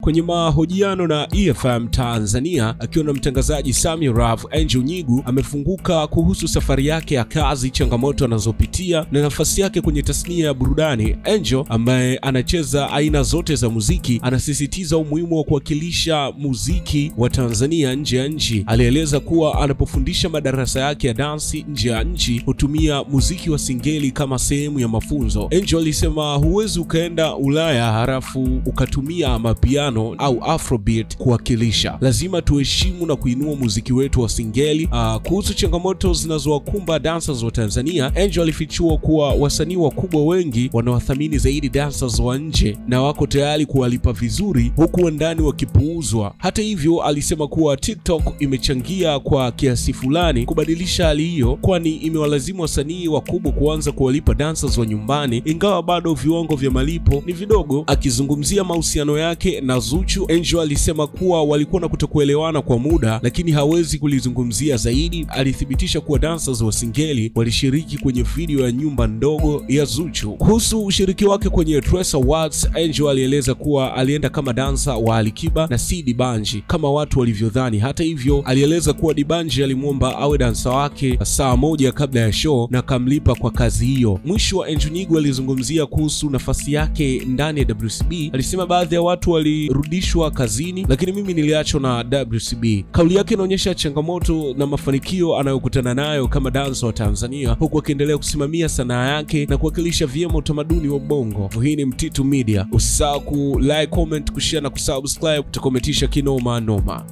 Kwenye mahojiano na EFM Tanzania akiwa na mtangazaji Sammy Rav, Angel Nyigu amefunguka kuhusu safari yake ya kazi, changamoto anazopitia na nafasi yake kwenye tasnia ya burudani. Angel ambaye anacheza aina zote za muziki anasisitiza umuhimu wa kuwakilisha muziki wa Tanzania nje ya nchi. Alieleza kuwa anapofundisha madarasa yake ya dansi nje ya nchi hutumia muziki wa singeli kama sehemu ya mafunzo. Angel alisema huwezi ukaenda Ulaya halafu ukatumia mapiano au afrobeat kuwakilisha. Lazima tuheshimu na kuinua muziki wetu wa singeli. Kuhusu changamoto zinazowakumba dancers wa Tanzania, Angel alifichua kuwa wasanii wakubwa wengi wanawathamini zaidi dancers wa nje na wako tayari kuwalipa vizuri huku ndani wakipuuzwa. Hata hivyo, alisema kuwa TikTok imechangia kwa kiasi fulani kubadilisha hali hiyo, kwani imewalazimu wasanii wakubwa kuanza kuwalipa dancers wa nyumbani, ingawa bado viwango vya malipo ni vidogo. Akizungumzia mahusiano yake na Zuchu, Angel alisema kuwa walikuwa na kutokuelewana kwa muda, lakini hawezi kulizungumzia zaidi. Alithibitisha kuwa dancers wa singeli walishiriki kwenye video ya nyumba ndogo ya Zuchu. Kuhusu ushiriki wake kwenye Trace Awards, Angel alieleza kuwa alienda kama dancer wa Alikiba na si Dibanji kama watu walivyodhani. Hata hivyo, alieleza kuwa Dibanji alimwomba awe dancer wake saa moja kabla ya show na kamlipa kwa kazi hiyo. Mwisho wa Angel Nyigu alizungumzia kuhusu nafasi yake ndani ya WCB. Alisema baadhi ya watu walirudishwa kazini, lakini mimi niliachwa na WCB. Kauli yake inaonyesha changamoto na mafanikio anayokutana nayo kama dancer wa Tanzania, huku akiendelea kusimamia sanaa yake na kuwakilisha vyema utamaduni wa Bongo. Hii ni Mtito Media. Usisahau ku like, comment, kushare na kusubscribe, tutakometisha kinoma noma.